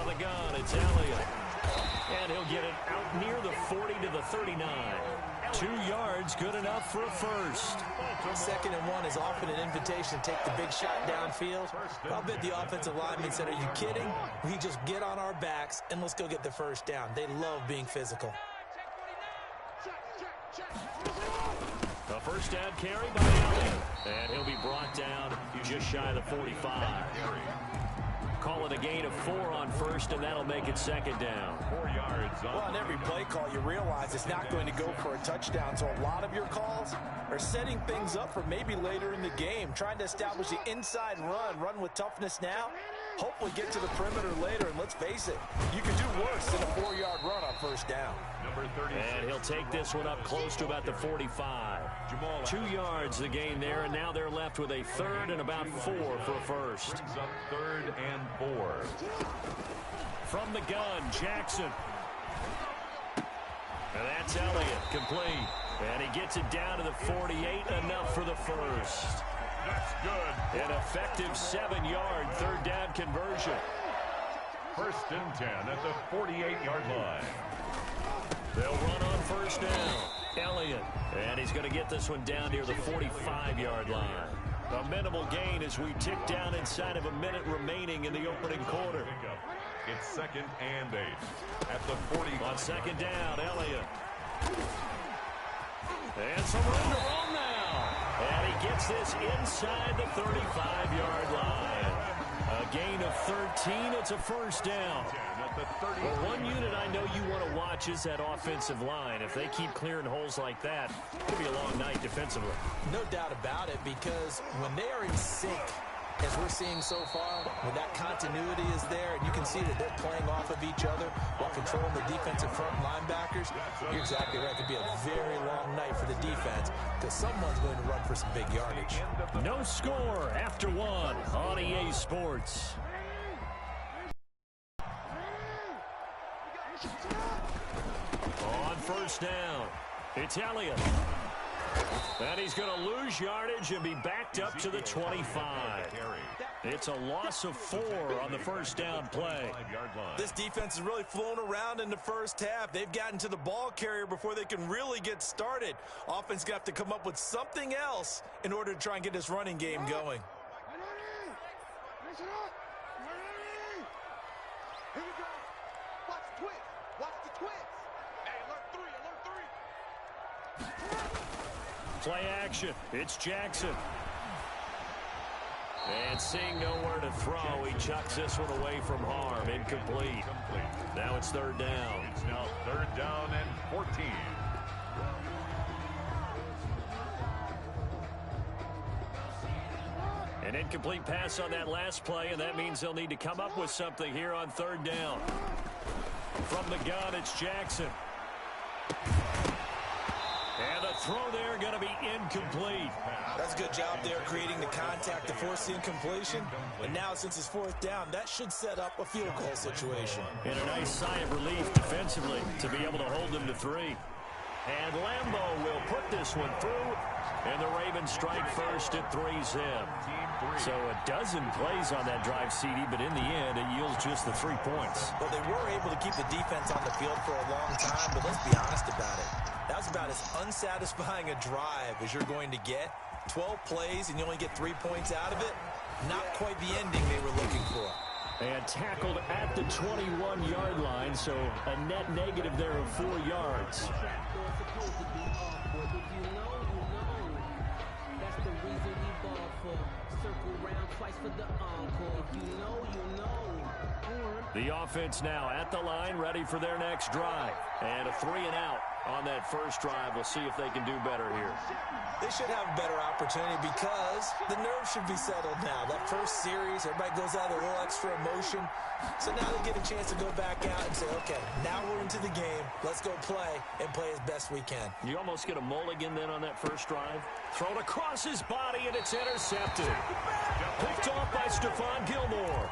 From the gun, it's Elliott. And he'll get it out near the 40 to the 39. 2 yards, good enough for a first. 2nd and 1 is often an invitation to take the big shot downfield. I'll bet the offensive lineman said, are you kidding? We just get on our backs and let's go get the first down. They love being physical. A first down carry by Elliott. And he'll be brought down just shy of the 45. Call it a gain of 4 on first, and that'll make it 2nd down. 4 yards. Well, on every play call, you realize it's not going to go for a touchdown. So a lot of your calls are setting things up for maybe later in the game, trying to establish the inside run with toughness now. Hopefully get to the perimeter later, and let's face it, you can do worse than a 4-yard run on first down. Number 36. And he'll take this one up close to about the 45. 2 yards the gain there, and now they're left with a 3rd and about 4 for a first. Brings up 3rd and 4. From the gun, Jackson. And that's Elliott, complete. And he gets it down to the 48, enough for the first. That's good. An effective 7-yard 3rd down conversion. 1st and 10 at the 48-yard line. They'll run on first down. Elliott. And he's going to get this one down near the 45-yard line. A minimal gain as we tick down inside of a minute remaining in the opening quarter. It's 2nd and 8 at the 40. On 2nd down, Elliott. And some room to run now. And he gets this inside the 35-yard line. A gain of 13. It's a first down. Well, one unit I know you want to watch is that offensive line. If they keep clearing holes like that, it could be a long night defensively. No doubt about it, because when they are in sync, as we're seeing so far, when that continuity is there, and you can see that they're playing off of each other while controlling the defensive front linebackers, you're exactly right. It could be a very long night for the defense because someone's going to run for some big yardage. No score after 1 on EA Sports. On first down, it's Elliott. And he's going to lose yardage and be backed up to the 25. It's a loss of 4 on the first down play. This defense is really flown around in the first half. They've gotten to the ball carrier before they can really get started. Offense got to come up with something else in order to try and get this running game going. Play action. It's Jackson. And seeing nowhere to throw, he chucks this one away from harm. Incomplete. Now it's 3rd down. It's now 3rd down and 14. An incomplete pass on that last play, and that means they'll need to come up with something here on 3rd down. From the gun, it's Jackson. And the throw there going to be incomplete. That's a good job there creating the contact to force the incompletion. And now since it's 4th down, that should set up a field goal situation. And a nice sigh of relief defensively to be able to hold them to 3. And Lambo will put this one through. And the Ravens strike first at 3-zip. So a dozen plays on that drive, CD, but in the end, it yields just the 3 points. Well, they were able to keep the defense on the field for a long time, but let's be honest about it. That was about as unsatisfying a drive as you're going to get. 12 plays and you only get 3 points out of it. Not quite the ending they were looking for. And tackled at the 21-yard line, so a net negative there of 4 yards. The offense now at the line, ready for their next drive. And a 3-and-out on that first drive. We'll see if they can do better here. They should have a better opportunity because the nerves should be settled now. That first series, everybody goes out with a little extra emotion. So now they get a chance to go back out and say, okay, now we're into the game. Let's go play and play as best we can. You almost get a mulligan then on that first drive. Thrown across his body, and it's intercepted. Picked off by Stephon Gilmore.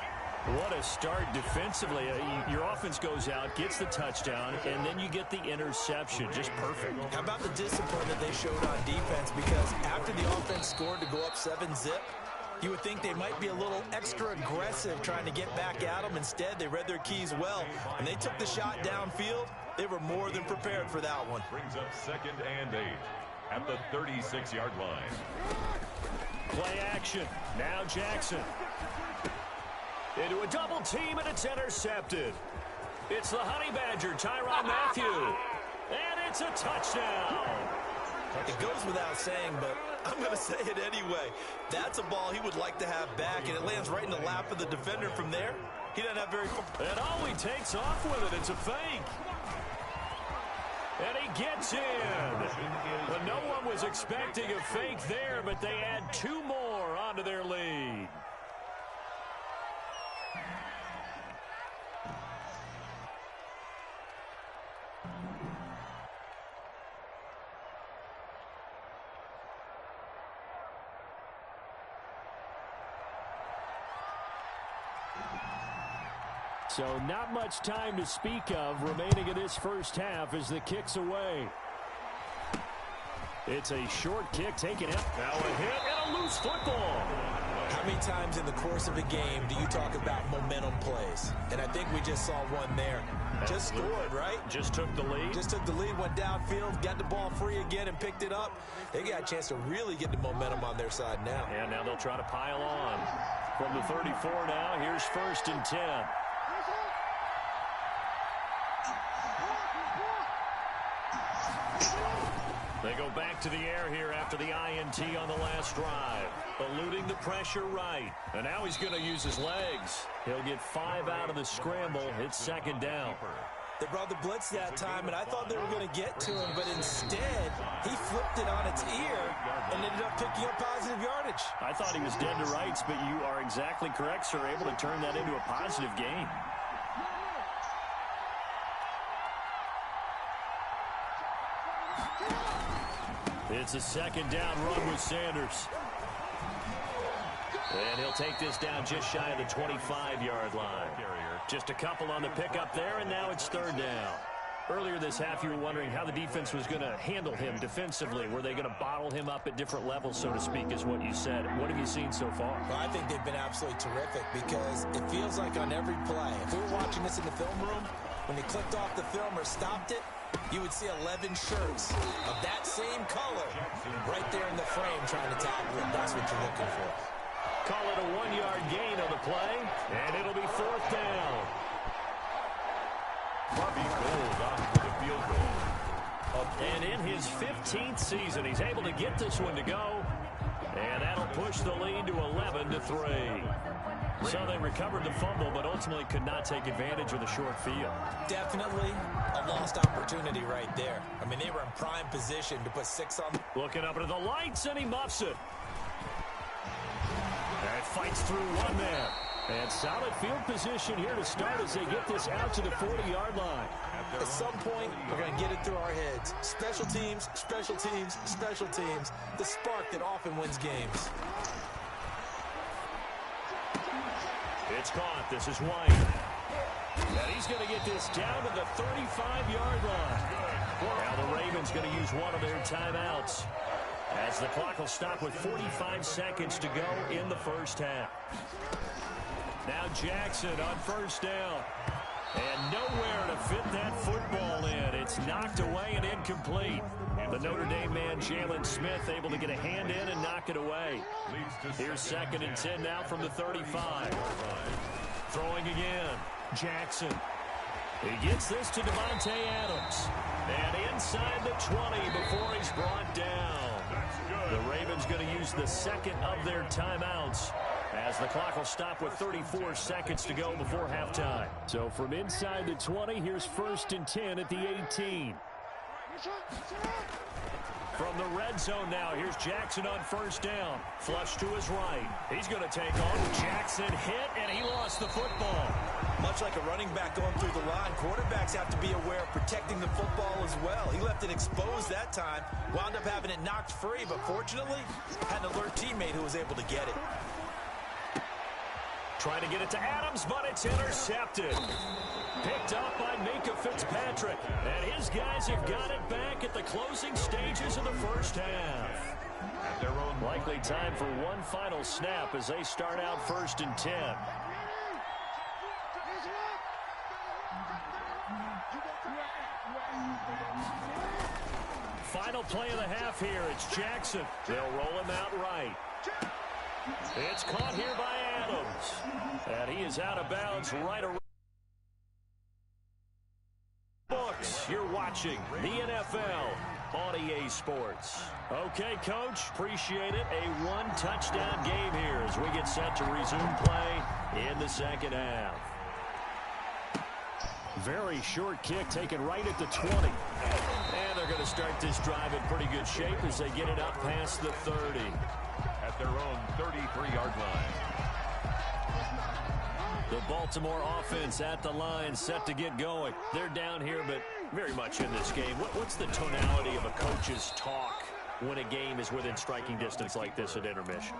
What a start defensively. Your offense goes out, gets the touchdown, and then you get the interception. Just perfect. How about the discipline that they showed on defense? Because after the offense scored to go up 7-zip, You would think they might be a little extra aggressive trying to get back at them. Instead, they read their keys well, and they took the shot downfield. They were more than prepared for that one. Brings up 2nd and 8 at the 36-yard line. Play action. Now Jackson. Into a double team, and it's intercepted. It's the Honey Badger, Tyrann Mathieu. And it's a touchdown. It goes without saying, but I'm going to say it anyway. That's a ball he would like to have back, and it lands right in the lap of the defender from there. He doesn't have very far. And oh, he takes off with it. It's a fake. And he gets in. But no one was expecting a fake there, but they add 2 more onto their lead. So not much time to speak of remaining in this first half as the kick's away. It's a short kick taken out. Now a hit and a loose football. How many times in the course of a game do you talk about momentum plays? And I think we just saw one there. Just scored, right? Just took the lead. Just took the lead, went downfield, got the ball free again and picked it up. They got a chance to really get the momentum on their side now. And now they'll try to pile on. From the 34 now, here's 1st and 10. They go back to the air here after the INT on the last drive. Eluding the pressure right. And now he's going to use his legs. He'll get 5 out of the scramble. It's 2nd down. They brought the blitz that time, and I thought they were going to get to him, but instead, he flipped it on its ear and ended up picking up positive yardage. I thought he was dead to rights, but you are exactly correct, sir. Able to turn that into a positive gain. It's a 2nd down run with Sanders. And he'll take this down just shy of the 25-yard line. Just a couple on the pickup there, and now it's 3rd down. Earlier this half, you were wondering how the defense was going to handle him defensively. Were they going to bottle him up at different levels, so to speak, is what you said. What have you seen so far? Well, I think they've been absolutely terrific because it feels like on every play, if we were watching this in the film room, when he clicked off the film or stopped it, you would see 11 shirts of that same color right there in the frame trying to tackle him. That's what you're looking for. Call it a 1-yard gain on the play, and it'll be 4th down. Bobby Gold on for the field goal. And in his 15th season, he's able to get this one to go, and that'll push the lead to 11-3. So they recovered the fumble, but ultimately could not take advantage of the short field. Definitely a lost opportunity right there. I mean, they were in prime position to put 6 on. Looking up into the lights, and he muffs it. And fights through one man. And solid field position here to start as they get this out to the 40-yard line. At some point, we're going to get it through our heads. Special teams, special teams, special teams. The spark that often wins games. It's caught. This is White. And he's going to get this down to the 35-yard line. Now the Ravens going to use one of their timeouts, as the clock will stop with 45 seconds to go in the first half. Now Jackson on 1st down. And nowhere to fit that football in. It's knocked away and incomplete. The Notre Dame man, Jalen Smith, able to get a hand in and knock it away. Here's 2nd and 10 now from the 35. Throwing again. Jackson. He gets this to Devontae Adams. And inside the 20 before he's brought down. The Ravens going to use the 2nd of their timeouts, as the clock will stop with 34 seconds to go before halftime. So from inside the 20, here's 1st and 10 at the 18. From the red zone now, here's Jackson on 1st down. Flush to his right. He's going to take off. Jackson hit, and he lost the football. Much like a running back going through the line, quarterbacks have to be aware of protecting the football as well. He left it exposed that time, wound up having it knocked free, but fortunately, had an alert teammate who was able to get it. Trying to get it to Adams, but it's intercepted. Picked up by Minkah Fitzpatrick. And his guys have got it back at the closing stages of the first half. At their own Likely time for one final snap as they start out 1st and 10. Final play of the half here. It's Jackson. They'll roll him out right. It's caught here by Adams. And he is out of bounds right around. Books, you're watching the NFL on EA Sports. Okay, Coach, appreciate it. A one-touchdown game here as we get set to resume play in the second half. Very short kick taken right at the 20. And they're going to start this drive in pretty good shape as they get it up past the 30. At their own 33-yard line. The Baltimore offense at the line, set to get going. They're down here, but very much in this game. What's the tonality of a coach's talk when a game is within striking distance like this at intermission?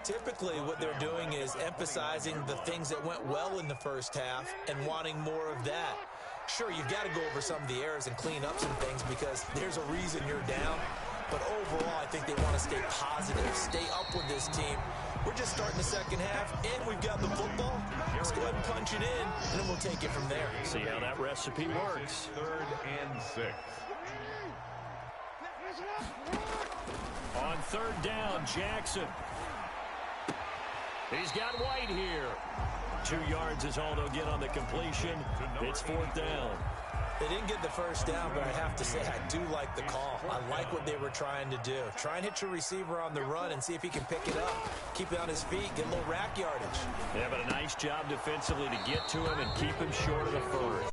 Typically, what they're doing is emphasizing the things that went well in the first half and wanting more of that. Sure, you've got to go over some of the errors and clean up some things because there's a reason you're down. But overall, I think they want to stay positive, stay up with this team. We're just starting the second half, and we've got the football. Let's go ahead and punch it in, and then we'll take it from there. See how that recipe works. 3rd and 6. On 3rd down, Jackson. He's got White here. 2 yards is all they'll get on the completion. It's 4th down. They didn't get the first down, but I have to say I do like the call. I like what they were trying to do. Try and hit your receiver on the run and see if he can pick it up. Keep it on his feet, get a little rack yardage. Yeah, but a nice job defensively to get to him and keep him short of the first.